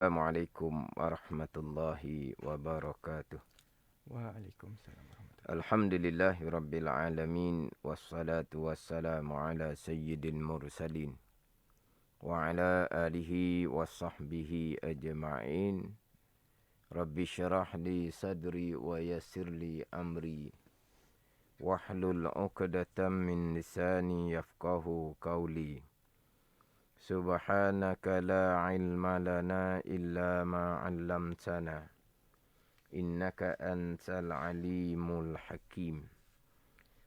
Assalamualaikum warahmatullahi wabarakatuh. Waalaikumsalam warahmatullahi. Alhamdulillahi rabbil alamin. Wassalatu wassalamu ala sayyidil mursalin. Wa ala alihi wa sahbihi ajma'in. Rabbi syarah li sadri wa yassir li amri. Wahlul uqdatam min lisani yafqahu qawli. Subhanaka la ilma lana illa ma 'allamtana. Innaka antal alimul hakim.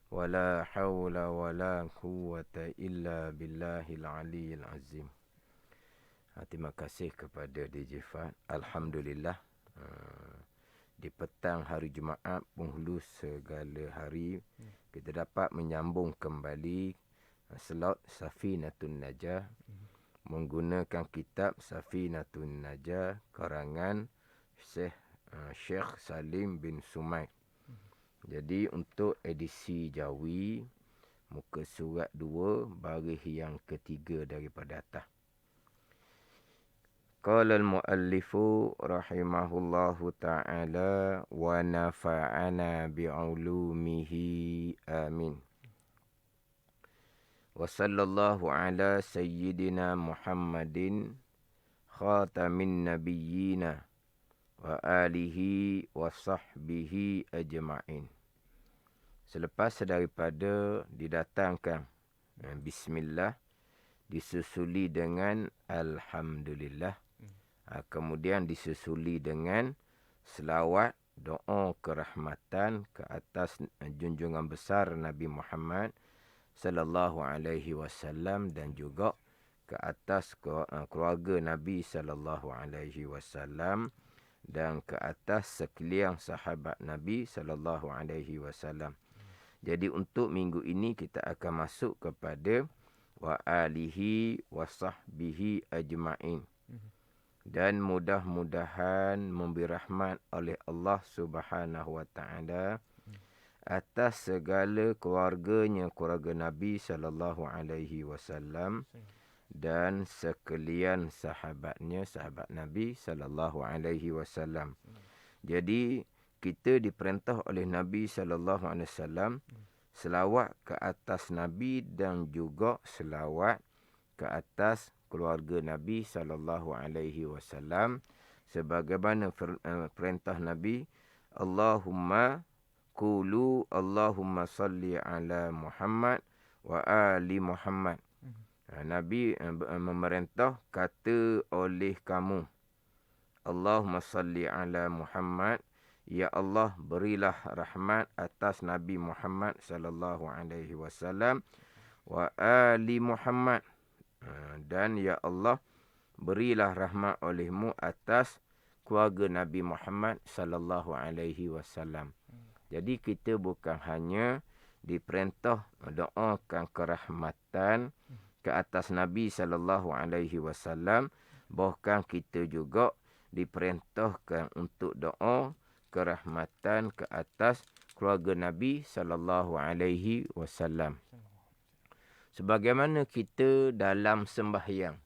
Wala hawla wala quwwata illa billahil aliyil azim. Terima kasih kepada DJ Fad. Alhamdulillah, di petang hari Jumaat penghulu segala hari, kita dapat menyambung kembali slot Safinatun Najah menggunakan kitab Safinatun Najah karangan Syekh Salim bin Sumaid. Jadi untuk edisi Jawi, muka surat 2, baris yang ketiga daripada atas. Qala al-muallifu rahimahullahu ta'ala wa nafa'ana bi'ulumihi amin. Wa sallallahu ala sayyidina Muhammadin khatamin nabiyyina wa alihi wa sahbihi ajma'in. Selepas daripada didatangkan bismillah, disusuli dengan alhamdulillah, kemudian disusuli dengan selawat doa kerahmatan ke atas junjungan besar Nabi Muhammad sallallahu alaihi wasallam dan juga ke atas keluarga Nabi sallallahu alaihi wasallam dan ke atas sekalian sahabat Nabi sallallahu alaihi wasallam. Jadi untuk minggu ini kita akan masuk kepada wa alihi wa sahbihi ajma'in. Dan mudah-mudahan memberi rahmat oleh Allah Subhanahu wa taala atas segala keluarganya, keluarga Nabi sallallahu alaihi wasallam dan sekalian sahabatnya, sahabat Nabi sallallahu alaihi wasallam. Jadi kita diperintah oleh Nabi sallallahu alaihi wasallam selawat ke atas Nabi dan juga selawat ke atas keluarga Nabi sallallahu alaihi wasallam sebagaimana perintah Nabi, Allahumma qulu Allahumma salli ala Muhammad wa ali Muhammad. Nabi memerintah, kata oleh kamu, Allahumma salli ala Muhammad, ya Allah berilah rahmat atas Nabi Muhammad sallallahu alaihi wasallam, wa ali Muhammad, dan ya Allah berilah rahmat olehmu atas keluarga Nabi Muhammad sallallahu alaihi wasallam. Jadi kita bukan hanya diperintah doakan kerahmatan ke atas Nabi sallallahu alaihi wasallam, bahkan kita juga diperintahkan untuk doa kerahmatan ke atas keluarga Nabi sallallahu alaihi wasallam. Sebagaimana kita dalam sembahyang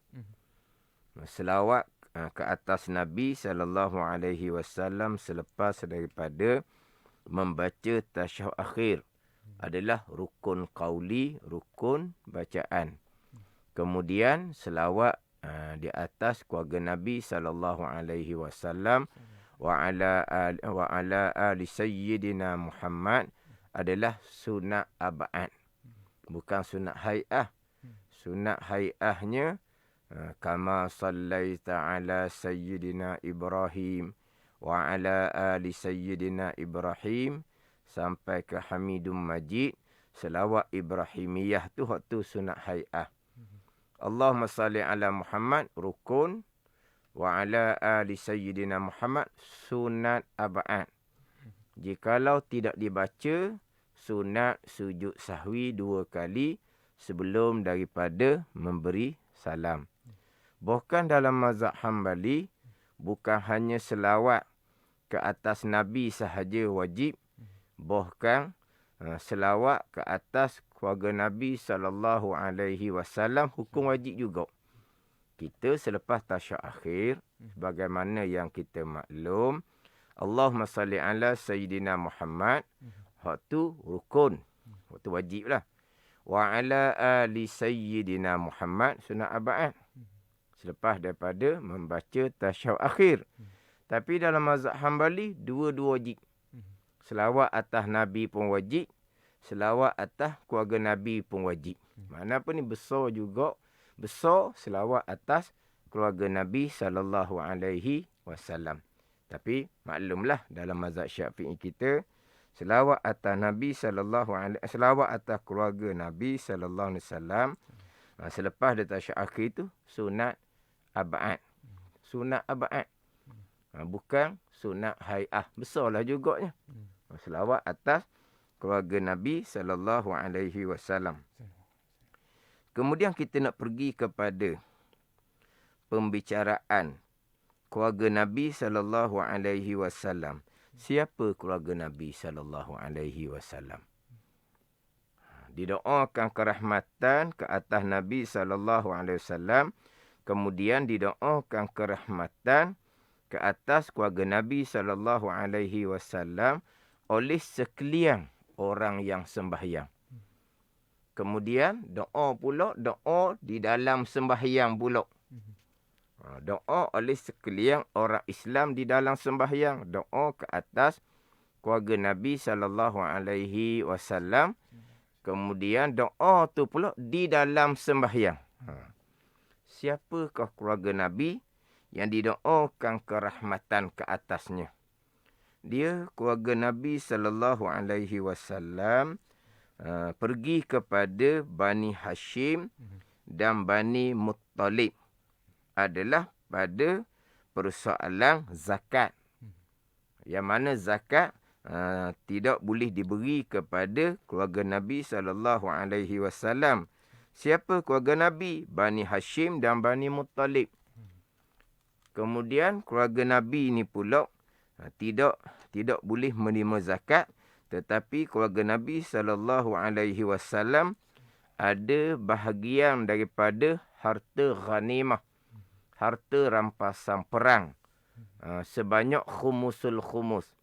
selawat ke atas Nabi sallallahu alaihi wasallam selepas daripada membaca tasyahud akhir adalah rukun qauli, rukun bacaan. Kemudian selawat di atas keluarga Nabi sallallahu alaihi wasallam wa ala ali sayyidina Muhammad adalah sunat abad, bukan sunat hai'ah. Sunat hai'ahnya kama sallaita ala sayyidina Ibrahim wa ala ali sayyidina Ibrahim sampai ke Hamidum Majid. Selawat Ibrahimiyah tu waktu sunat hai'ah. Allahumma salli ala Muhammad rukun, wa ala ali sayyidina Muhammad sunat abad. Jikalau tidak dibaca, sunat sujud sahwi 2 kali sebelum daripada memberi salam. Bahkan dalam mazhab Hambali, bukan hanya selawat ke atas Nabi sahaja wajib, bahkan selawat ke atas keluarga Nabi sallallahu alaihi wasallam hukum wajib juga. Kita selepas tasyahud akhir Sebagaimana yang kita maklum, Allahumma salli ala Sayyidina Muhammad. Hak tu rukun. Hak tu wajib lah. Wa ala ali Sayyidina Muhammad. Sunat abad. Selepas daripada membaca tasyahud akhir. Tapi dalam mazhab Hambali, dua-dua wajib. Selawat atas Nabi pun wajib. Selawat atas keluarga Nabi pun wajib. Mana apa ni besar juga. Besar selawat atas keluarga Nabi SAW. Tapi maklumlah dalam mazhab Syafi'i kita, selawat atas Nabi selawat atas keluarga Nabi SAW. Selepas dia tasyahud akhir itu sunat abad. Sunat abad. Bukan sunat hai'ah. Besarlah juganya. Selawat atas keluarga Nabi SAW. Kemudian kita nak pergi kepada pembicaraan keluarga Nabi SAW. Siapa keluarga Nabi SAW? Didoakan kerahmatan ke atas Nabi SAW. Kemudian didoakan kerahmatan ke atas keluarga Nabi SAW oleh sekalian orang yang sembahyang. Kemudian doa pula, doa di dalam sembahyang pula. Doa oleh sekalian orang Islam di dalam sembahyang. Doa ke atas keluarga Nabi SAW. Kemudian doa tu pula di dalam sembahyang. Siapakah keluarga Nabi yang didoakan kerahmatan ke atasnya? Dia keluarga Nabi SAW pergi kepada Bani Hashim dan Bani Muttalib. Adalah pada persoalan zakat. Yang mana zakat tidak boleh diberi kepada keluarga Nabi SAW. Siapa keluarga Nabi? Bani Hashim dan Bani Muttalib. Kemudian keluarga Nabi ni pula tidak boleh menerima zakat, tetapi keluarga Nabi SAW ada bahagian daripada harta ghanimah, harta rampasan perang, sebanyak khumusul khumus,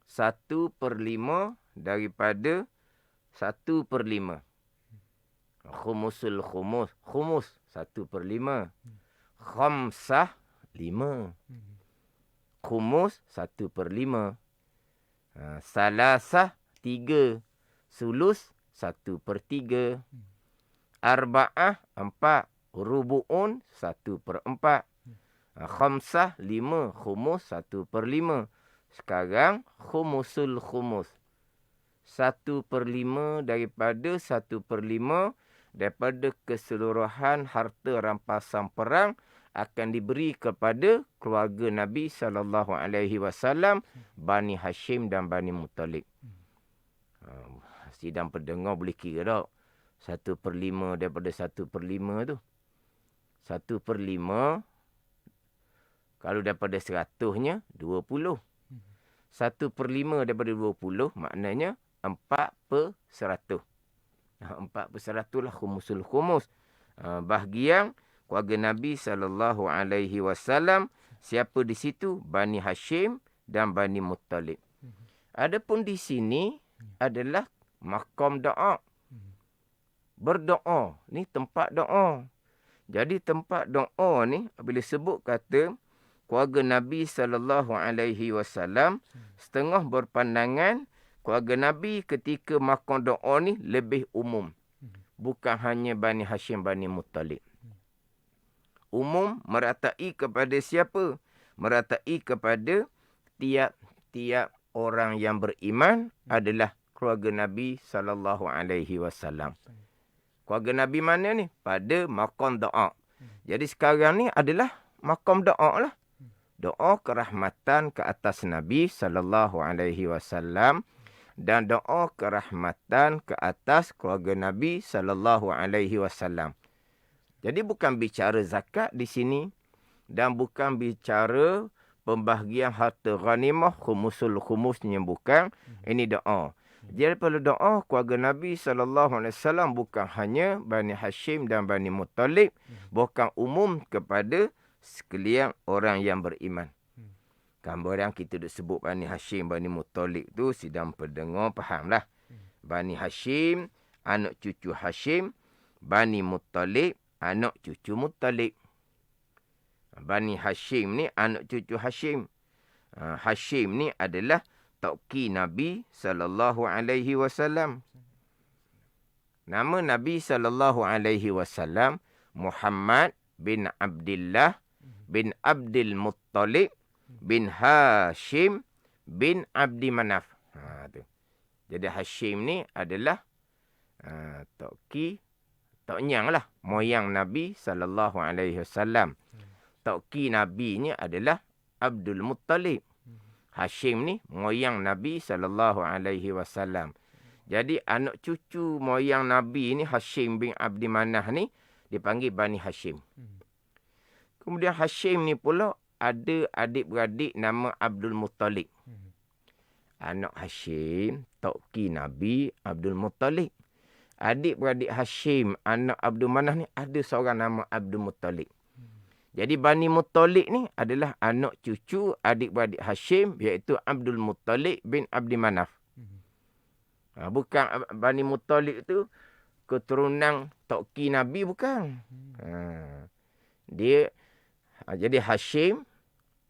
1/5 daripada 1/5. Khumusul khumus, khumus 1/5, khamsah 5, khumus 1/5, salasah 3, sulus 1/3, arba'ah 4, rubu'un 1/4, khamsah 5, khumus 1/5. Sekarang khumusul khumus, 1/5 daripada 1/5 daripada keseluruhan harta rampasan perang akan diberi kepada keluarga Nabi SAW, Bani Hashim dan Bani Muttalib. Sidang pendengar boleh kira tak? 1/5 daripada 1/5 tu. 1/5 kalau daripada 100-nya 20. 1/5 daripada 20 maknanya 4/100. 4/100 lah khumusul khumus. Bahagian keluarga Nabi SAW. Siapa di situ? Bani Hashim dan Bani Muttalib. Adapun di sini adalah makam doa. Berdoa. Ni tempat doa. Jadi tempat doa ni bila sebut kata keluarga Nabi SAW, setengah berpandangan keluarga Nabi ketika makam doa ni lebih umum. Bukan hanya Bani Hashim, Bani Muttalib. Umum meratai kepada siapa? Meratai kepada tiap-tiap orang yang beriman adalah keluarga Nabi SAW. Keluarga Nabi mana ni? Pada makam doa. Jadi sekarang ni adalah makam doa lah. Doa kerahmatan ke atas Nabi SAW dan doa kerahmatan ke atas keluarga Nabi SAW. Jadi bukan bicara zakat di sini dan bukan bicara pembahagian harta ghanimah, khumusul khumusnya bukan. Ini doa. Jadi pada doa keluarga Nabi SAW bukan hanya Bani Hashim dan Bani Muttalib, bukan umum kepada sekalian orang yang beriman. Gambaran kita duk sebut Bani Hashim, Bani Muttalib tu sidang pendengar fahamlah. Bani Hashim, anak cucu Hashim. Bani Muttalib, anak cucu Muttalib. Bani Hashim ni anak cucu Hashim. Hashim ni adalah tauqi Nabi sallallahu alaihi wasallam. Nama Nabi sallallahu alaihi wasallam Muhammad bin Abdullah bin Abdul Muttalib bin Hashim bin Abdi Manaf. Tu. Jadi Hashim ni adalah toknyang lah, moyang Nabi sallallahu alaihi wasallam. Tokki Nabi ni adalah Abdul Muttalib. Hashim ni moyang Nabi sallallahu alaihi wasallam. Jadi anak cucu moyang Nabi ni Hashim bin Abdi Manaf ni dipanggil Bani Hashim. Kemudian Hashim ni pula ada adik-beradik nama Abdul Muttalib. Anak Hashim, tokki Nabi Abdul Muttalib. Adik-beradik Hashim, anak Abdul Manaf ni ada seorang nama Abdul Muttalib. Jadi Bani Muttalib ni adalah anak cucu adik-beradik Hashim, iaitu Abdul Muttalib bin Abdi Manaf. Bukan Bani Muttalib tu keturunan tokki Nabi, bukan. Dia jadi Hashim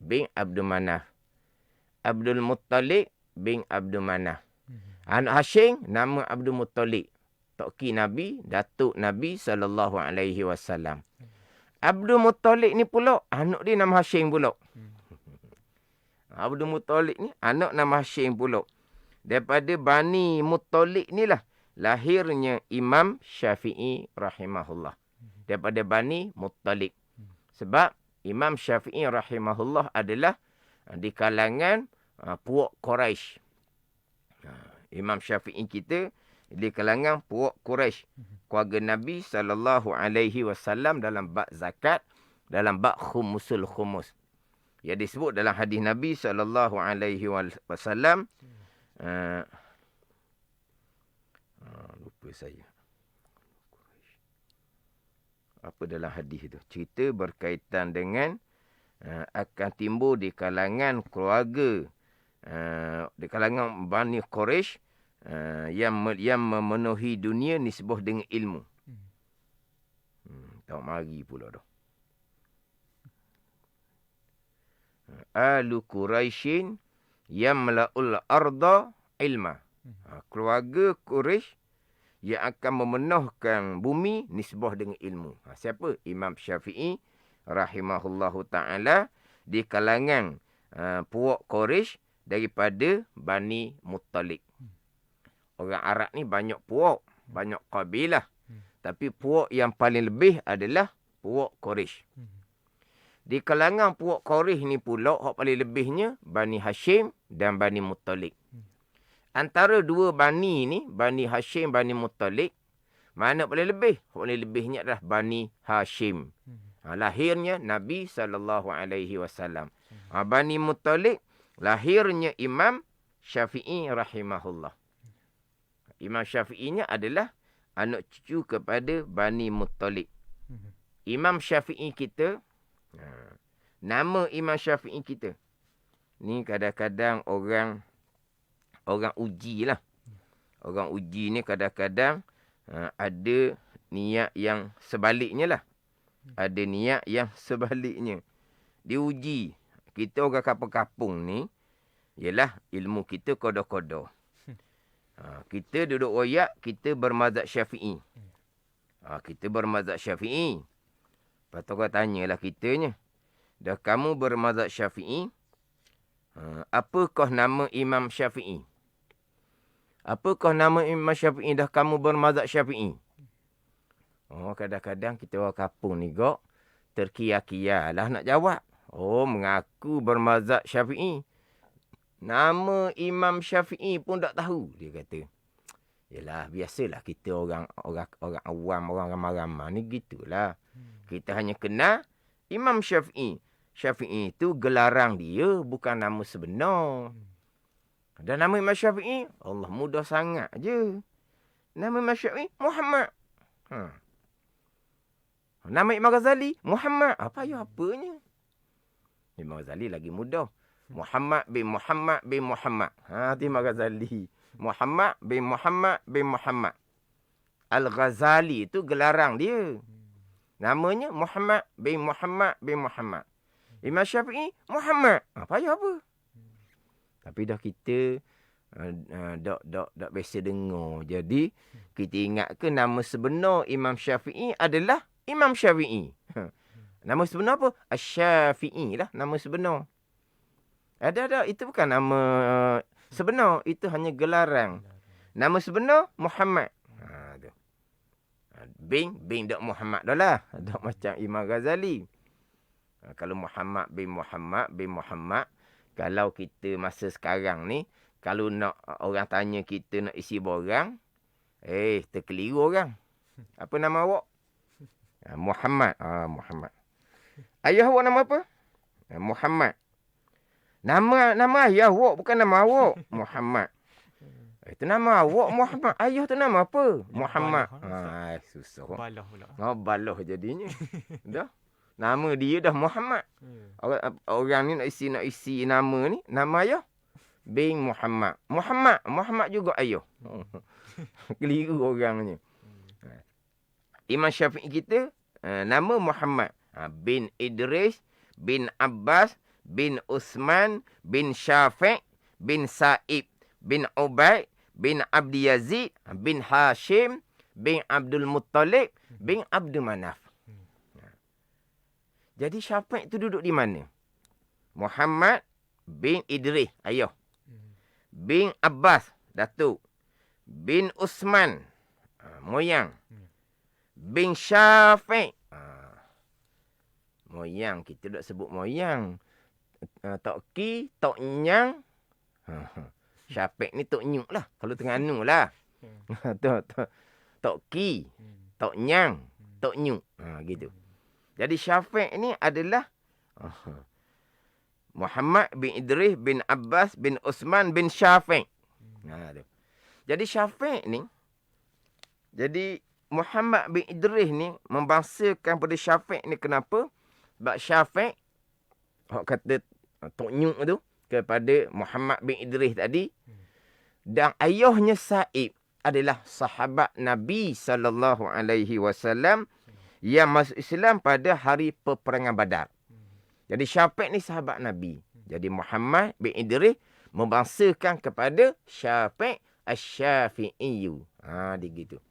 bin Abdul Manaf. Abdul Muttalib bin Abdul Manaf. Anak Hashim nama Abdul Muttalib. Tokki Nabi, datuk Nabi sallallahu alaihi wasallam. Abdul Muttalib ni pula anak dia nama Hashim pula. Abdul Muttalib ni anak nama Hashim pula. Daripada Bani Muttalib ni lah lahirnya Imam Syafi'i rahimahullah. Daripada Bani Muttalib. Sebab Imam Syafi'i rahimahullah adalah di kalangan puak Quraisy. Imam Syafi'i kita di kalangan puak Quraisy. Keluarga Nabi sallallahu alaihi wasallam dalam bab zakat, dalam bab khumusul khumus. Yang disebut dalam hadis Nabi sallallahu alaihi wasallam, lupa saya. Apa dalam hadis itu? Cerita berkaitan dengan akan timbul di kalangan keluarga, di kalangan Bani Quraisy yang memenuhi dunia nisbah dengan ilmu. Tak mari pula dah. Alu Quraisyin yamla'ul arda ilma. Keluarga Quraisy yang akan memenuhkan bumi nisbah dengan ilmu. Siapa? Imam Syafi'i rahimahullahu ta'ala di kalangan puak Quraisy daripada Bani Muttalib. Orang Arab ni banyak puak, banyak kabilah. Tapi puak yang paling lebih adalah puak Quraisy. Di kalangan puak Quraisy ni pula, hak paling lebihnya Bani Hashim dan Bani Muttalib. Antara dua Bani ni, Bani Hashim, Bani Muttalib, mana paling lebih? Hak paling lebihnya adalah Bani Hashim. Lahirnya Nabi SAW. Bani Muttalib, lahirnya Imam Syafi'i rahimahullah. Imam Syafi'inya adalah anak cucu kepada Bani Muttalib. Imam Syafi'i kita, nama Imam Syafi'i kita, ni kadang-kadang orang uji lah. Orang uji ni kadang-kadang ada niat yang sebaliknya lah. Ada niat yang sebaliknya. Diuji. Kita orang kampung-kampung ni, ialah ilmu kita kodoh-kodoh. Kita duduk royak, kita bermazhab Syafi'i. Kita bermazhab Syafi'i. Lepas tu orang tanyalah kitanya. Dah kamu bermazhab Syafi'i, apakah nama Imam Syafi'i? Apakah nama Imam Syafi'i dah kamu bermazhab Syafi'i? Kadang-kadang kita orang kampung ni gok terkia-kia lah nak jawab. Mengaku bermazhab Syafi'i. Nama Imam Syafi'i pun tak tahu, dia kata. Yalah, biasalah kita orang awam, orang ramai-ramai ni gitulah. Kita hanya kenal Imam Syafi'i. Syafi'i itu gelaran dia, bukan nama sebenar. Dan nama Imam Syafi'i, Allah mudah sangat je. Nama Imam Syafi'i, Muhammad. Nama Imam Ghazali, Muhammad. Apa ya apanya? Imam Ghazali lagi mudah. Muhammad bin Muhammad bin Muhammad. Tu Imam Ghazali. Muhammad bin Muhammad bin Muhammad. Al-Ghazali itu gelarang dia. Namanya Muhammad bin Muhammad bin Muhammad. Imam Syafi'i Muhammad. Payah apa? Tapi dah kita dak biasa dengar. Jadi kita ingat ke nama sebenar Imam Syafi'i adalah Imam Syafi'i. Nama sebenar apa? Asy-Syafi'i lah nama sebenar. Ada. Itu bukan nama sebenar. Itu hanya gelaran. Nama sebenar Muhammad. Tu. Bin dak Muhammad dah lah. Dak macam Imam Ghazali. Kalau Muhammad bin Muhammad bin Muhammad. Kalau kita masa sekarang ni. Kalau nak orang tanya kita nak isi borang. Terkeliru orang. Apa nama awak? Muhammad. Muhammad. Ayah awak nama apa? Muhammad. Nama ayah awak bukan nama awak. Muhammad. Itu nama awak Muhammad. Ayah tu nama apa? Muhammad. Susah. Balah pula. Balah jadinya. Dah. Nama dia dah Muhammad. Orang ni nak isi nama ni. Nama ayah? Bin Muhammad. Muhammad juga ayah. Keliru orangnya. Imam Syafi'i kita. Nama Muhammad. Bin Idris. Bin Abbas. Bin Uthman. Bin Syafi' bin Sa'ib. Bin Ubaid. Bin Abdi Yazid. Bin Hashim. Bin Abdul Muttalib. Bin Abdul Manaf. Jadi Syafi' itu duduk di mana? Muhammad bin Idris, ayah. Bin Abbas, datuk. Bin Uthman, moyang. Bin Syafi', moyang. Kita tak sebut moyang. Tok Ki, Tok Nyang. Syafi' ni Tok Nyuk lah. Kalau Terengganu lah. Tok Ki, Tok Nyang, Tok Nyuk. Gitu. Jadi Syafi' ni adalah Muhammad bin Idris bin Abbas bin Uthman bin Syafi'. Jadi Syafi' ni, jadi Muhammad bin Idris ni membangsakan pada Syafi' ni kenapa? Sebab Syafi' kata Tok Nyuk tu kepada Muhammad bin Idris tadi. Dan ayahnya Sa'ib adalah sahabat Nabi SAW yang masuk Islam pada hari peperangan Badar. Jadi Syafi' ni sahabat Nabi. Jadi Muhammad bin Idris membangsakan kepada Syafi' Asy-Syafi'iyyu. Dia gitu.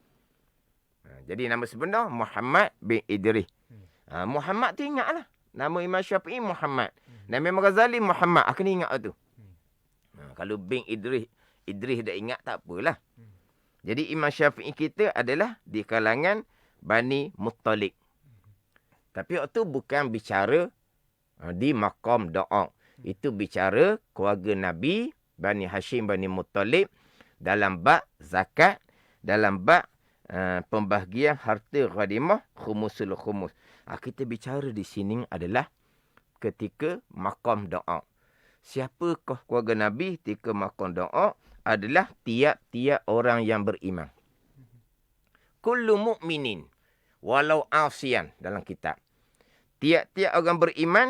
Jadi nama sebenar Muhammad bin Idris. Muhammad tu ingatlah. Nama Imam Syafi'i Muhammad. Nama Imam Ghazali Muhammad. Kena ingat tu. Kalau bin Idris dah ingat tak apalah. Jadi Imam Syafi'i kita adalah di kalangan Bani Muttalib. Tapi waktu bukan bicara di maqam doa. Itu bicara keluarga Nabi, Bani Hashim, Bani Muttalib. Dalam bab zakat. Dalam bab pembahagian harta ghanimah, khumusul khumus. Kita bicara di sini adalah ketika maqam doa. Siapakah keluarga Nabi ketika maqam doa? Adalah tiap-tiap orang yang beriman. Kullu mu'minin walau asian dalam kitab. Tiap-tiap orang beriman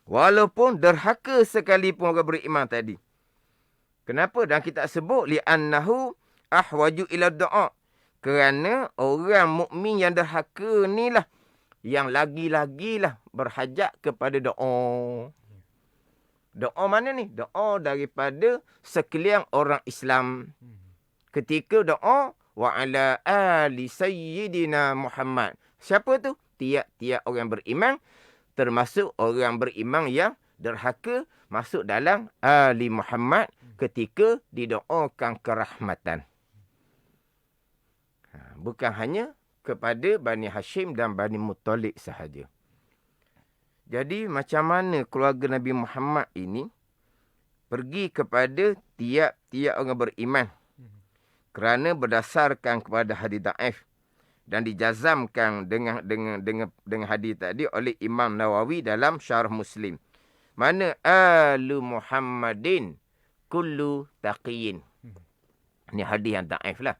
walaupun derhaka sekalipun orang beriman tadi. Kenapa? Dan kita sebut li'annahu ahwaju ila doa. Kerana orang mukmin yang derhaka ni lah yang lagi-lagilah berhajat kepada doa. Doa mana ni? Doa daripada sekalian orang Islam. Ketika doa wa ala ali sayyidina Muhammad. Siapa tu? Tiap-tiap orang beriman, termasuk orang beriman yang derhaka masuk dalam ali Muhammad ketika didoakan kerahmatan. Bukan hanya kepada Bani Hashim dan Bani Muttalib sahaja. Jadi macam mana keluarga Nabi Muhammad ini pergi kepada tiap-tiap orang beriman. Kerana berdasarkan kepada hadis dhaif dan dijazamkan dengan hadis tadi oleh Imam Nawawi dalam Syarah Muslim. Mana alu Muhammadin kullu taqiyin. Ini hadis yang dhaif lah.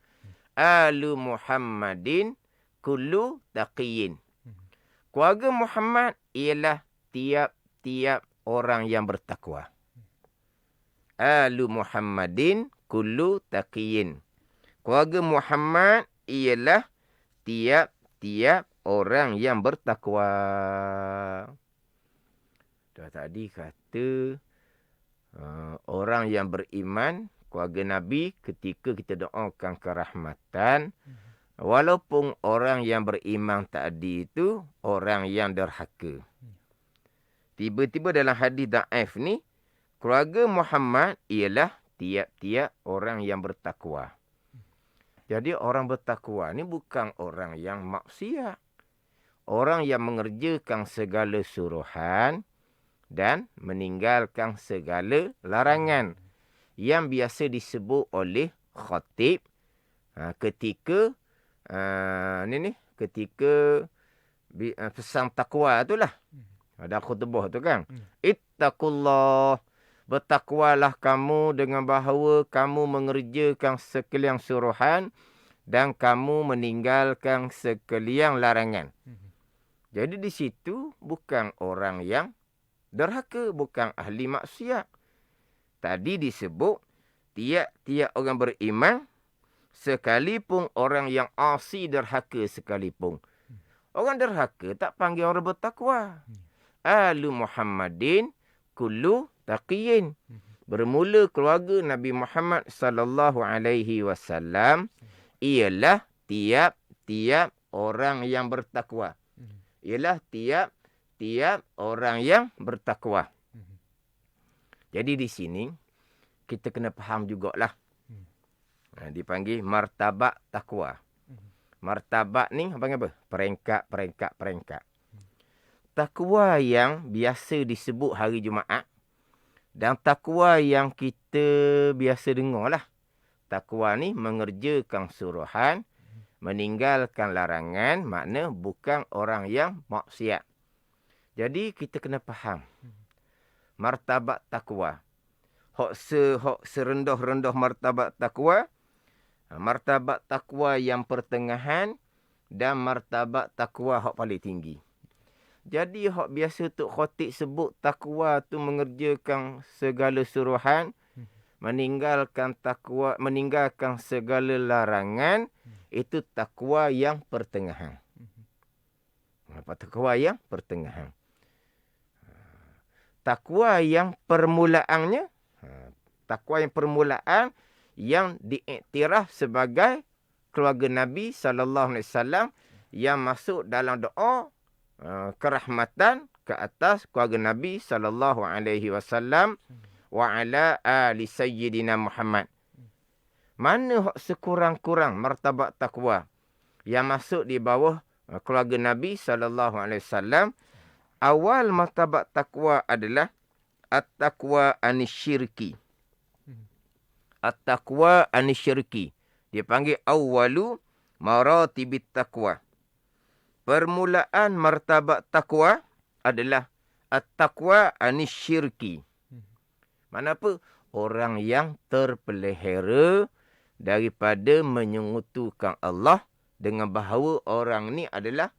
Alu Muhammadin kullu taqiyin. Keluarga Muhammad ialah tiap-tiap orang yang bertakwa. Alu Muhammadin kullu taqiyin. Keluarga Muhammad ialah tiap-tiap orang yang bertakwa. Dah tadi kata orang yang beriman, keluarga Nabi, ketika kita doakan kerahmatan, walaupun orang yang beriman tadi itu orang yang derhaka. Tiba-tiba dalam hadis daif ni, keluarga Muhammad ialah tiap-tiap orang yang bertakwa. Jadi orang bertakwa ni bukan orang yang maksiat. Orang yang mengerjakan segala suruhan dan meninggalkan segala larangan. Yang biasa disebut oleh khatib ketika ketika pesan takwa itulah. Ada khutbah tu kan. Ittaqullah. Bertakwalah kamu dengan bahawa kamu mengerjakan sekalian suruhan dan kamu meninggalkan sekalian larangan. Jadi di situ bukan orang yang derhaka, bukan ahli maksiat. Tadi disebut tiap-tiap orang beriman, sekalipun orang yang asi derhaka sekalipun. Orang derhaka tak panggil orang bertakwa. Alu Muhammadin kullu taqiyin. Bermula keluarga Nabi Muhammad sallallahu alaihi wasallam ialah tiap-tiap orang yang bertakwa. Ialah tiap-tiap orang yang bertakwa. Jadi di sini kita kena faham jugalah. Dipanggil martabat takwa. Martabat ni apa? Peringkat. Takwa yang biasa disebut hari Jumaat dan takwa yang kita biasa dengar lah. Takwa ni mengerjakan suruhan, meninggalkan larangan, makna bukan orang yang maksiat. Jadi kita kena faham martabat takwa. Hak serendah-rendah martabat takwa, martabat takwa yang pertengahan dan martabat takwa hak paling tinggi. Jadi hak biasa Tok Khatib sebut takwa tu mengerjakan segala suruhan, meninggalkan segala larangan, itu takwa yang pertengahan. Takwa yang pertengahan. Takwa yang permulaannya, takwa yang permulaan yang diiktiraf sebagai keluarga Nabi sallallahu alaihi wasallam yang masuk dalam doa kerahmatan ke atas keluarga Nabi sallallahu alaihi wasallam wa ala ali sayyidina Muhammad. Mana sekurang-kurang martabat takwa yang masuk di bawah keluarga Nabi sallallahu alaihi wasallam? Awal martabat takwa adalah at-taqwa anisyirki. At-taqwa anisyirki. Dia panggil awwalu maratibit taqwa. Permulaan martabat takwa adalah at-taqwa anisyirki. Mana apa? Orang yang terpelihara daripada menyekutukan Allah dengan bahawa orang ni adalah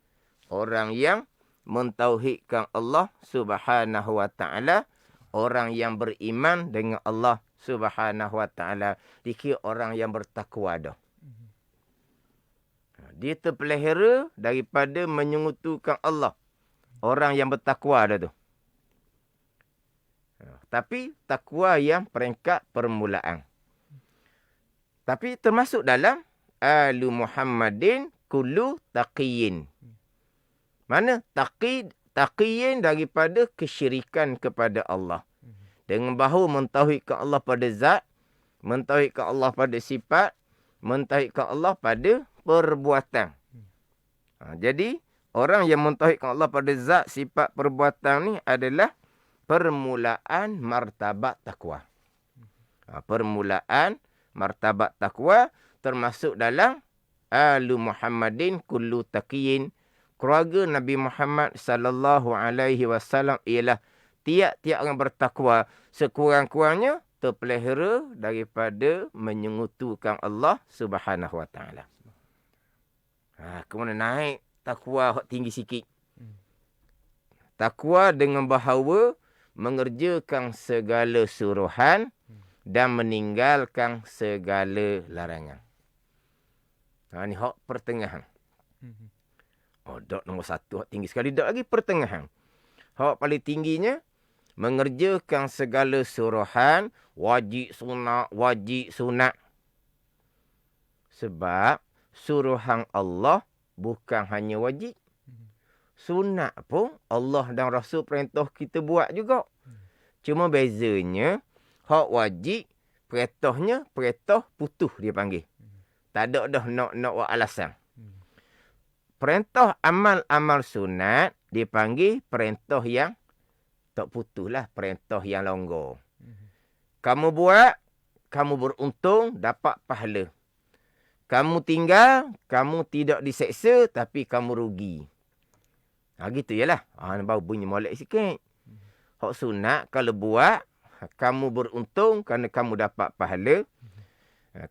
orang yang mentauhidkan Allah Subhanahu wa taala, orang yang beriman dengan Allah Subhanahu wa taala, dikira orang yang bertakwa dah. Dia terpelihara daripada menyekutukan Allah. Orang yang bertakwa dah tu. Tapi takwa yang peringkat permulaan. Tapi termasuk dalam alu Muhammadin kullu taqiyin. Mana? Taqiyin daripada kesyirikan kepada Allah. Dengan bahawa mentauhidkan Allah pada zat, mentauhidkan Allah pada sifat, mentauhidkan Allah pada perbuatan. Jadi, orang yang mentauhidkan Allah pada zat, sifat, perbuatan ni adalah permulaan martabat takwa. Permulaan martabat takwa termasuk dalam alu Muhammadin kullu taqiyin. Keluarga Nabi Muhammad sallallahu alaihi wasallam ialah tiap-tiap orang bertakwa, sekurang-kurangnya terpelihara daripada menyekutukan Allah Subhanahu wa taala. Kemudian naik takwa tinggi sikit. Takwa dengan bahawa mengerjakan segala suruhan dan meninggalkan segala larangan. Ni hak pertengahan. Dot nombor 1, hak tinggi sekali. Dot lagi pertengahan. Hak paling tingginya, mengerjakan segala suruhan, wajib sunat. Sebab suruhan Allah bukan hanya wajib. Sunat pun Allah dan Rasul perintah kita buat juga. Cuma bezanya, hak wajib, perintahnya, perintah putus dia panggil. Tak ada dah nak buat alasan. Perintah amal-amal sunat dipanggil perintah yang tak putus lah. Perintah yang longgar. Kamu buat, kamu beruntung dapat pahala. Kamu tinggal, kamu tidak diseksa tapi kamu rugi. Gitu je lah. Baru bunyi molek sikit. Hak sunat kalau buat, kamu beruntung kerana kamu dapat pahala.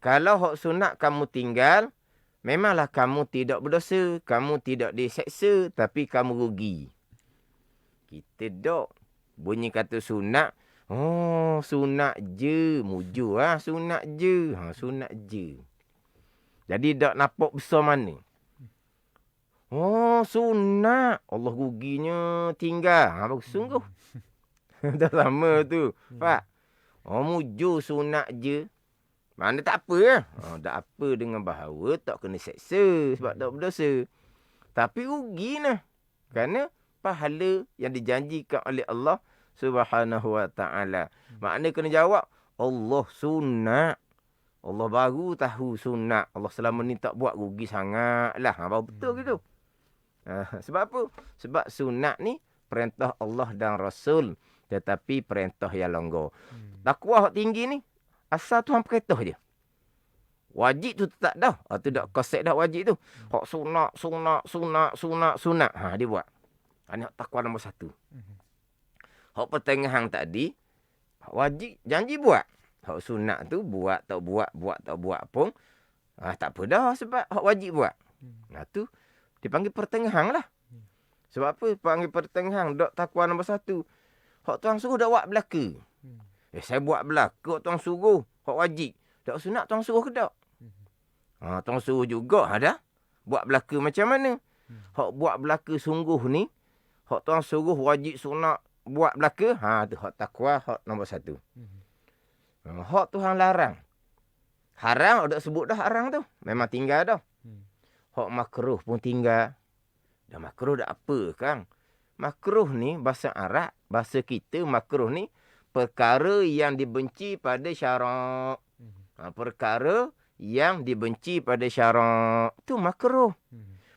Kalau hak sunat kamu tinggal, memanglah kamu tidak berdosa, kamu tidak diseksa, tapi kamu rugi. Kita dok bunyi kata sunat. Sunat je. Mujur lah. Sunat je. Sunat je. Jadi dok nampak besar mana? Sunat. Allah ruginya tinggal. Bagus sungguh. Dah sama tu. Pak. Mujur sunat je. Mana tak apa lah. Tak apa dengan bahawa tak kena seksa sebab tak berdosa. Tapi rugi lah. Kerana pahala yang dijanjikan oleh Allah Subhanahu wa ta'ala. Maknanya kena jawab, Allah sunat. Allah baru tahu sunat. Allah selama ni tak buat, rugi sangat lah. Baru betul gitu. Sebab apa? Sebab sunat ni perintah Allah dan Rasul. Tetapi perintah yang longgar. Takwa hak tinggi ni, asal Tuhan perintah je. Wajib tu tak dah. Tu dah konsep dah wajib tu. Hak sunat. Dia buat. Ini hak takwa nombor 1. Hak pertengahan tadi, wajib, janji buat. Hak sunat tu buat tak buat pun. Tak apa dah sebab hak wajib buat. Tu dipanggil pertengahan lah. Sebab apa panggil pertengahan? Dok takwa nombor 1. Hak Tuhan suruh dah buat belaka. Saya buat belaka, Tuhan suruh. Hak wajib. Tak sunat Tuhan suruh ke tak? Tuhan suruh juga ada. Buat belaka macam mana? Hak buat belaka sungguh ni, hak Tuhan suruh wajib sunat buat belaka, tu hak takwa, hak nombor 1. Hak Tuhan larang. Haram, dah sebut dah haram tu. Memang tinggal dah. Hak makruh pun tinggal. Dah makruh dah apa kan? Makruh ni bahasa Arab, bahasa kita makruh ni perkara yang dibenci pada syarak. Perkara yang dibenci pada syarak. Tu makruh.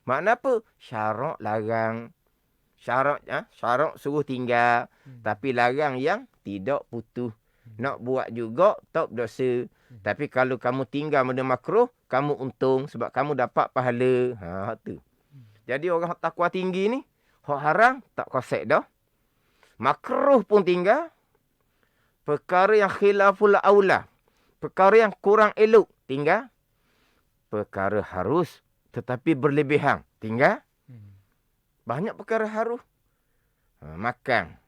Makna apa? Syarak larang. Syarak suruh tinggal. Tapi larang yang tidak putus. Nak buat juga tak berdosa. Tapi kalau kamu tinggal benda makruh, kamu untung sebab kamu dapat pahala. Tu. Jadi orang takwa tinggi ni, hak haram tak konsep dah. Makruh pun tinggal. Perkara yang khilaful aula. Perkara yang kurang elok tinggal. Perkara harus tetapi berlebihan tinggal. Banyak perkara harus. Makan,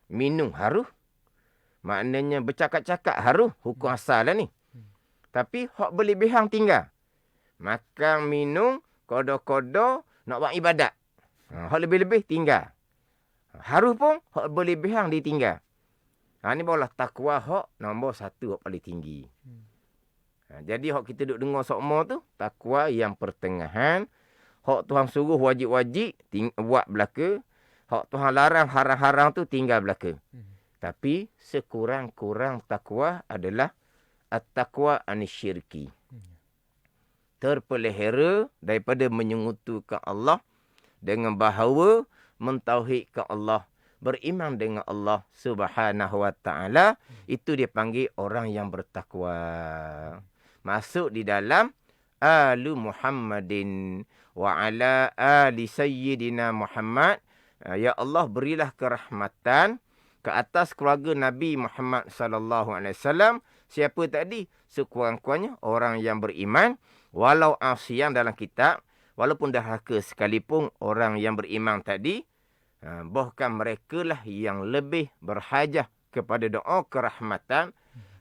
minum harus. Maknanya bercakap-cakap harus. Hukum asal lah ni. Tapi hak berlebihan tinggal. Makan, minum, kodo-kodo, nak buat ibadat. Hak lebih-lebih tinggal. Harus pun hak berlebihan ditinggal. Ni barulah takwa hak nombor 1, hak paling tinggi. Jadi hak kita duk dengar sokmo tu, takwa yang pertengahan. Hak Tuhan suruh wajib-wajib buat belaka. Hak Tuhan larang haram-haram tu tinggal belaka. Tapi sekurang-kurang takwa adalah at-taqwa anisyirki. Terpelihara daripada menyekutukan Allah dengan bahawa mentauhidkan Allah, beriman dengan Allah Subhanahu wa ta'ala. Itu dia panggil orang yang bertakwa. Masuk di dalam Alu Muhammadin wa ala ali Sayyidina Muhammad. Ya Allah, berilah kerahmatan ke atas keluarga Nabi Muhammad sallallahu alaihi wasallam. Siapa tadi? Sekurang-kurangnya orang yang beriman. Walau asian dalam kitab, walaupun dahaka sekalipun orang yang beriman tadi, Bahkan mereka lah yang lebih berhajah kepada doa kerahmatan.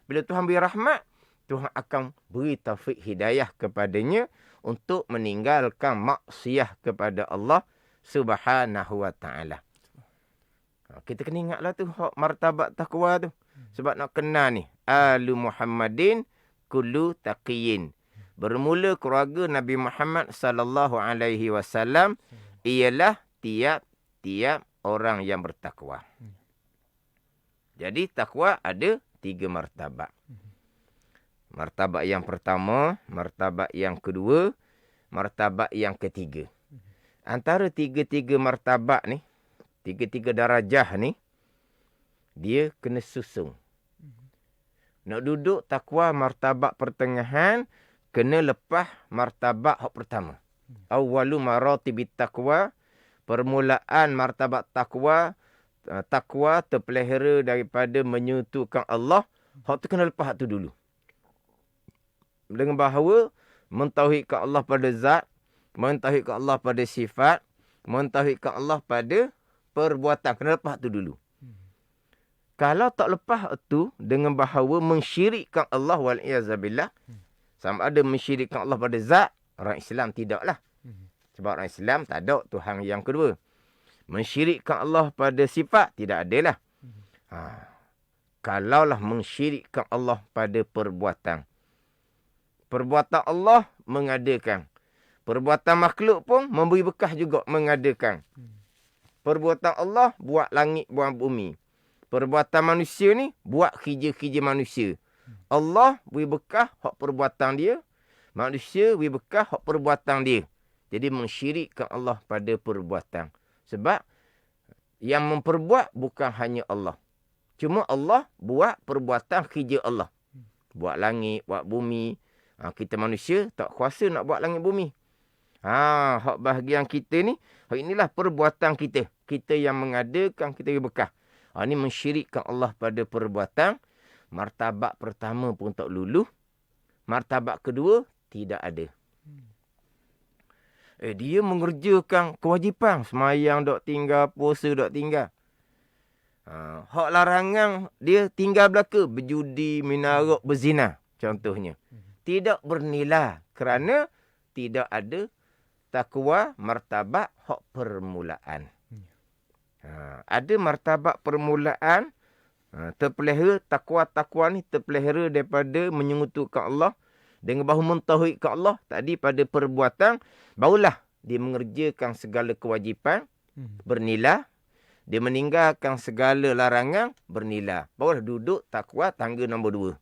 Bila Tuhan beri rahmat, Tuhan akan beri taufik hidayah kepadanya untuk meninggalkan maksiat kepada Allah Subhanahu wa ta'ala. Kita kena ingatlah tu hak martabat takwa tu. Sebab nak kenal ni, Alu Muhammadin kullu taqiyin. Bermula keluarga Nabi Muhammad sallallahu alaihi wasallam ialah tiap-tiap orang yang bertakwa. Jadi takwa ada 3 martabat. Martabat yang pertama, martabat yang kedua, martabat yang ketiga. Antara 3-3 martabat ni, 3-3 darajah ni, dia kena susun. Nak duduk takwa martabat pertengahan, kena lepas martabat hak pertama. Awwalu maratibit taqwa, permulaan martabat takwa, takwa terpelihara daripada menyekutukan Allah, hak tu kena lepas hak tu dulu. Dengan bahawa mentauhidkan Allah pada zat, mentauhidkan Allah pada sifat, mentauhidkan Allah pada perbuatan, kena lepas hak tu dulu. Kalau tak lepas tu dengan bahawa mensyirikkan Allah wal-iyazabillah, sama ada mensyirikkan Allah pada zat, orang Islam tidaklah. Sebab orang Islam tak ada Tuhan yang kedua. Mensyirikkan Allah pada sifat, tidak adalah. Kalaulah mensyirikkan Allah pada perbuatan. Perbuatan Allah mengadakan. Perbuatan makhluk pun memberi bekas juga mengadakan. Perbuatan Allah buat langit, buat bumi. Perbuatan manusia ni buat kerja-kerja manusia. Allah beri bekas hak perbuatan dia. Manusia beri bekas hak perbuatan dia. Jadi mensyirikkan Allah pada perbuatan. Sebab yang memperbuat bukan hanya Allah. Cuma Allah buat perbuatan kerja Allah. Buat langit, buat bumi. Kita manusia tak kuasa nak buat langit bumi. Hak bahagian kita ni, hak inilah perbuatan kita. Kita yang mengadakan, kita beri bekas. Ini mensyirikkan Allah pada perbuatan. Martabat pertama pun tak luluh. Martabat kedua, tidak ada. Dia mengerjakan kewajipan. Semayang dok tinggal, puasa dok tinggal. Hak larangan, dia tinggal belaka. Berjudi, minarok, berzina. Contohnya. Tidak bernilai. Kerana tidak ada takwa martabat hak permulaan. Ada martabat permulaan, terpelihara, takwa ni terpelihara daripada menyekutukan Allah, dengan bahu mentauhidkan Allah tadi pada perbuatan, barulah dia mengerjakan segala kewajipan, bernilai, dia meninggalkan segala larangan, bernilai. Barulah duduk takwa tangga nombor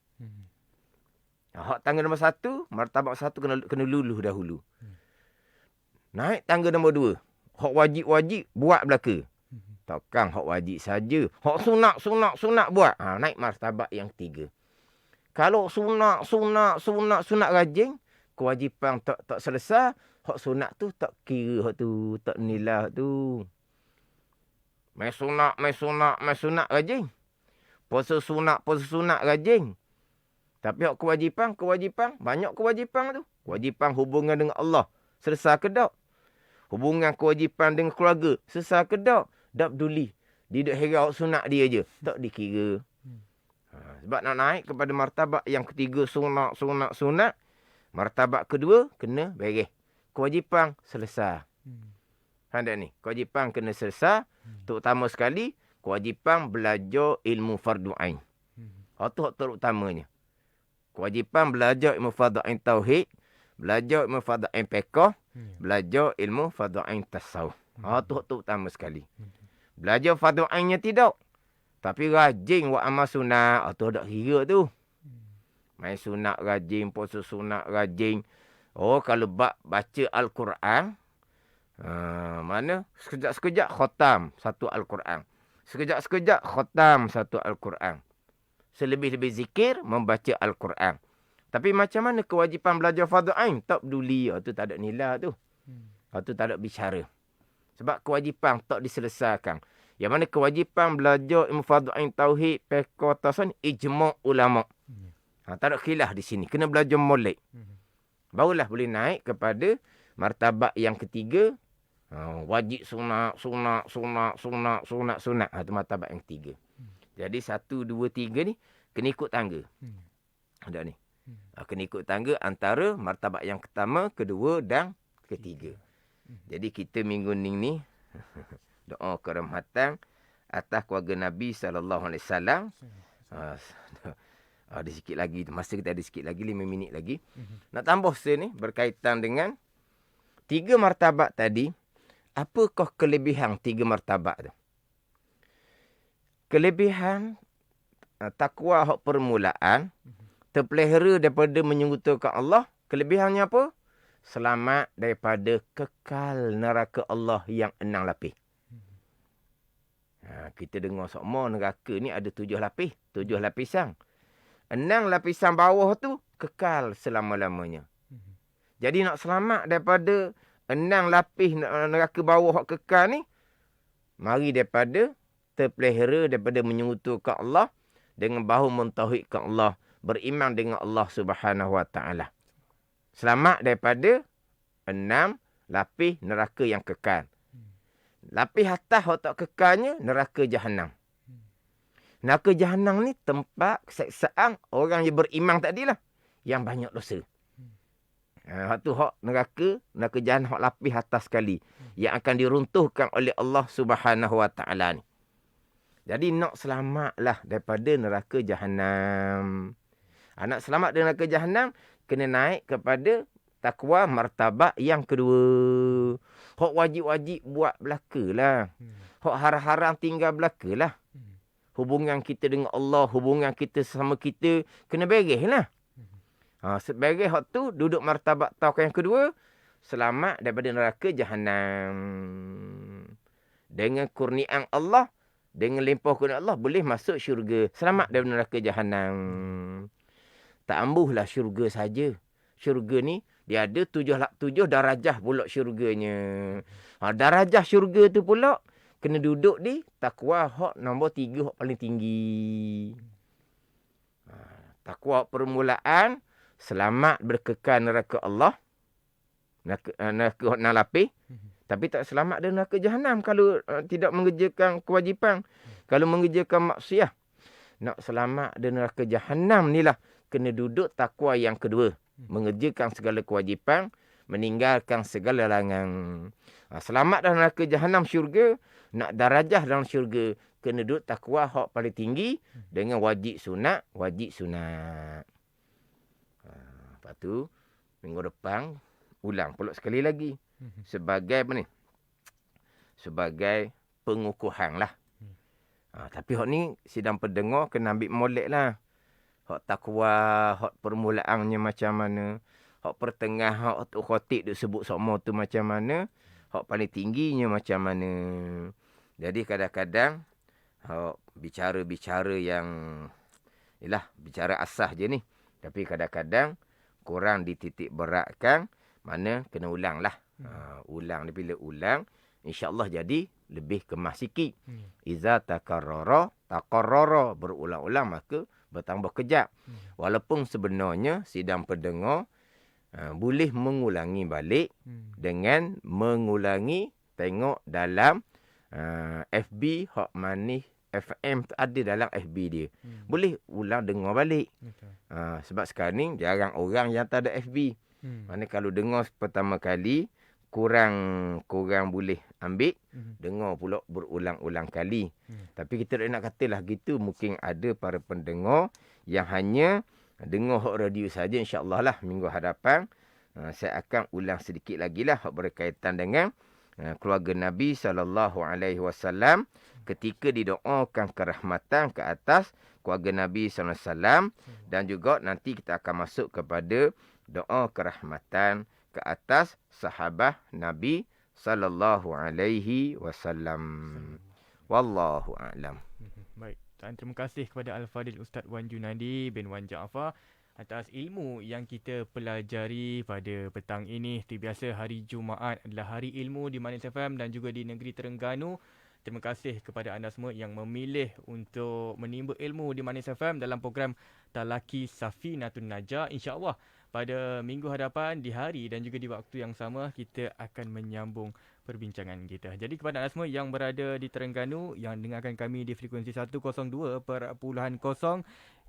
2. Hak tangga nombor 1, martabat 1 kena luluh dahulu. Naik tangga nombor 2, hak wajib-wajib buat belaka. Takkan hak wajib saja. Hak sunat buat. Naik martabat yang 3. Kalau sunat rajin, kewajipan tak selesai, hak sunat tu tak kira hak tu, tak nilai tu. Mai sunat rajin. Puasa sunat rajin. Tapi hak kewajipan, banyak kewajipan tu. Kewajipan hubungan dengan Allah, selesai ke tak? Hubungan kewajipan dengan keluarga, selesai ke tak? Tak peduli. Dia duduk hera sunat dia je. Tak dikira. Sebab nak naik kepada martabat yang ketiga, sunat. Martabat kedua, kena beres. Kewajipan selesai. Hendak ni. Kewajipan kena selesai. Terutama sekali, kewajipan belajar ilmu fardu ain. Itu hak terutamanya. Kewajipan belajar ilmu fardu ain tauhid. Belajar ilmu fardu ain fiqh. Belajar ilmu fardu ain tasawuf. Itu hak terutama sekali. Belajar fardu ainnya tidak. Tapi rajin buat amal sunat. Itu tak kira tu. Main sunat rajin, puasa sunat rajin. Kalau baca Al-Quran. Mana? Sekejap-sekejap khatam satu Al-Quran. Sekejap-sekejap khatam satu Al-Quran. Selebih-lebih zikir, membaca Al-Quran. Tapi macam mana kewajipan belajar fardu ain? Tak peduli. Itu tak ada nilai tu. Itu tak ada bicara. Sebab kewajipan tak diselesaikan. Yang mana kewajipan belajar ilmu fardu ain tauhid, fiqh, tasawuf, ijma' ulama'. Tak ada khilaf di sini. Kena belajar molek. Barulah boleh naik kepada martabat yang ketiga. Wajib sunat. Itu martabat yang 3. Jadi 1, 2, 3 ni kena ikut tangga. Ada ni. Kena ikut tangga antara martabat yang pertama, kedua dan ketiga. Jadi kita minggu ni doa kerahmatan atas keluarga Nabi SAW. Ada sikit lagi. Masa kita ada sikit lagi, 5 minit lagi. Nak tambah ni berkaitan dengan 3 martabat tadi. Apakah kelebihan 3 martabat tu? Kelebihan takwa hak permulaan, terpelihara daripada menyekutukan Allah. Kelebihannya apa? Selamat daripada kekal neraka Allah yang 6 lapis. Kita dengar semua neraka ni ada 7 lapis. 7 lapisan. 6 lapisan bawah tu kekal selama-lamanya. Jadi nak selamat daripada 6 lapis neraka bawah kekal ni, mari daripada terpelihara daripada menyekutukan Allah dengan bahu mentauhidkan Allah, beriman dengan Allah Subhanahu Wa Taala. Selamat daripada 6 lapis neraka yang kekal. Lapis atas hak tak kekalnya neraka jahanam. Neraka jahanam ni tempat keseksaan orang yang beriman tadilah, yang banyak dosa. Hak tu hak neraka jahanam hak lapis atas sekali yang akan diruntuhkan oleh Allah Subhanahu Wa Taala ni. Jadi nak selamatlah daripada neraka jahanam. Nak selamat dari neraka jahanam kena naik kepada takwa martabat yang kedua. Hak wajib-wajib buat belakalah. Hak haram-haram tinggal belakalah. Hubungan kita dengan Allah, hubungan kita sama kita kena bereslah. Sebagai hak tu duduk martabat takwa yang kedua, selamat daripada neraka jahanam. Dengan kurniaan Allah, dengan limpah kurniaan Allah boleh masuk syurga. Selamat daripada neraka jahanam. Tak ambuhlah syurga saja. Syurga ni dia ada 7 darajah pula syurganya. Darajah syurga tu pula kena duduk di takwa hak nombor 3, hak paling tinggi. Takwa permulaan, selamat berkekal neraka Allah. Neraka hak 6 lapis. Tapi tak selamat dari neraka jahanam kalau tidak mengerjakan kewajipan. Kalau mengerjakan maksiat. Nak selamat dari neraka jahanam ni lah kena duduk takwa yang kedua. Mengerjakan segala kewajipan, meninggalkan segala larangan. Selamat dalam neraka jahanam syurga, nak darajah dalam syurga, kena duduk takwa hak paling tinggi dengan wajib sunat. Lepas tu, minggu depan, ulang pula sekali lagi. Sebagai apa ni? Sebagai pengukuhan lah. Tapi hak ni, sidang pendengar kena ambil molek lah. Hak takwa, hak permulaannya macam mana. Hak pertengah, hak tu khotib dia sebut semua tu macam mana. Hak paling tingginya macam mana. Jadi kadang-kadang, hak bicara-bicara yang, bicara asah je ni. Tapi kadang-kadang, kurang dititik beratkan, mana kena ulang lah. Ulang, bila ulang, InsyaAllah jadi lebih kemas sikit. Iza takarrara, berulang-ulang maka bertambah kejap. Walaupun sebenarnya sidang pendengar boleh mengulangi balik dengan mengulangi tengok dalam FB Hak Manis FM ada dalam FB dia. Boleh ulang dengar balik. Sebab sekarang ni jarang orang yang tak ada FB. Mana kalau dengar pertama kali kurang boleh ambil, dengar pula berulang-ulang kali. Tapi kita nak katalah gitu, mungkin ada para pendengar yang hanya dengar hak radio saja. InsyaAllah lah minggu hadapan saya akan ulang sedikit lagi lah hak berkaitan dengan keluarga Nabi SAW ketika didoakan kerahmatan ke atas keluarga Nabi SAW, dan juga nanti kita akan masuk kepada doa kerahmatan ke atas sahabat Nabi sallallahu alaihi wasallam. Wallahu a'lam. Baik, dan terima kasih kepada Al-Fadhil Ustaz Wan Junadi bin Wan Jaafar atas ilmu yang kita pelajari pada petang ini. Seperti biasa, hari Jumaat adalah hari ilmu di Manis FM dan juga di negeri Terengganu. Terima kasih kepada anda semua yang memilih untuk menimba ilmu di Manis FM dalam program Talaki Safinatun Najah. InsyaAllah pada minggu hadapan, di hari dan juga di waktu yang sama, kita akan menyambung perbincangan kita. Jadi kepada anda semua yang berada di Terengganu, yang dengarkan kami di frekuensi 102.0,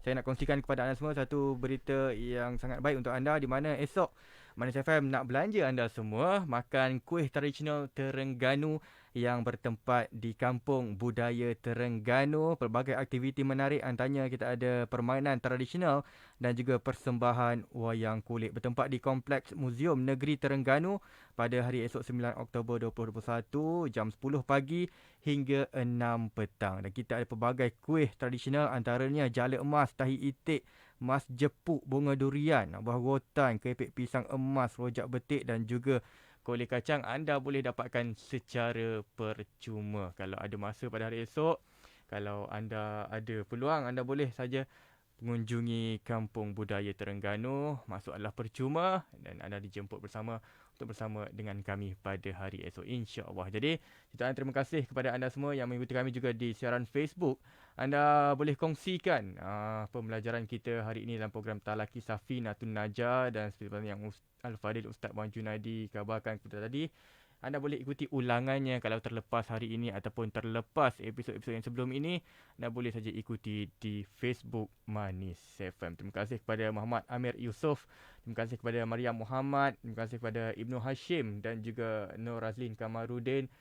saya nak kongsikan kepada anda semua satu berita yang sangat baik untuk anda, di mana esok Manis FM nak belanja anda semua makan kuih tradisional Terengganu yang bertempat di Kampung Budaya Terengganu. Pelbagai aktiviti menarik, antaranya kita ada permainan tradisional dan juga persembahan wayang kulit, bertempat di Kompleks Muzium Negeri Terengganu pada hari esok 9 Oktober 2021 jam 10 pagi hingga 6 petang. Dan kita ada pelbagai kuih tradisional, antaranya jala emas, tahi itik, mas jepuk, bunga durian, buah rotan, keripik pisang emas, rojak betik dan juga kulit kacang. Anda boleh dapatkan secara percuma. Kalau ada masa pada hari esok, kalau anda ada peluang, anda boleh saja mengunjungi Kampung Budaya Terengganu. Masuk adalah percuma dan anda dijemput bersama dengan kami pada hari esok, insya-Allah. Jadi, jutaan terima kasih kepada anda semua yang mengikuti kami juga di siaran Facebook. Anda boleh kongsikan pembelajaran kita hari ini dalam program Talaki Safinatun Najah, dan seperti yang Al-Fadil Ustaz Wan Junaidi kabarkan kepada tadi, anda boleh ikuti ulangannya kalau terlepas hari ini ataupun terlepas episod-episod yang sebelum ini. Anda boleh saja ikuti di Facebook Manis FM. Terima kasih kepada Muhammad Amir Yusof. Terima kasih kepada Maria Muhammad. Terima kasih kepada Ibnu Hashim dan juga Nur Razlin Kamarudin.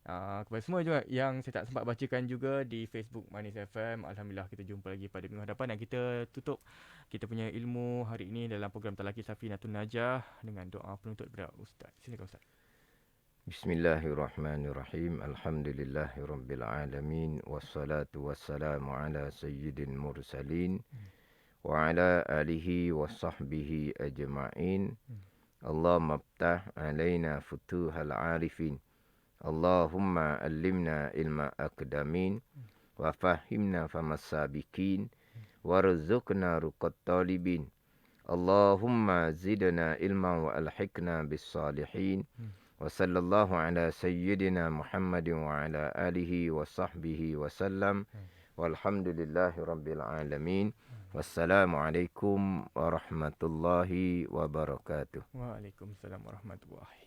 Kepada semua juga yang saya tak sempat bacakan juga di Facebook Manis FM. Alhamdulillah, kita jumpa lagi pada minggu hadapan, dan kita tutup kita punya ilmu hari ini dalam program Talaki Safinatun Najah dengan doa penutup daripada Ustaz. Silakan Ustaz. Bismillahirrahmanirrahim. Alhamdulillahirabbil alamin, wassalatu wassalamu ala sayyidil mursalin wa ala alihi wasahbihi ajma'in. Allahumma iftah alaina futuhal arifin. Allahumma allimna ilma aqdamin wa fahimna famas sabiqin warzuqna ruqat talibin. Allahumma zidna ilma wa alhiqna bis salihin. Wa sallallahu ala sayyidina Muhammadin wa ala alihi wa sahbihi wa sallam. Walhamdulillahi rabbil alamin. Wassalamualaikum warahmatullahi wabarakatuh. Waalaikumsalam warahmatullahi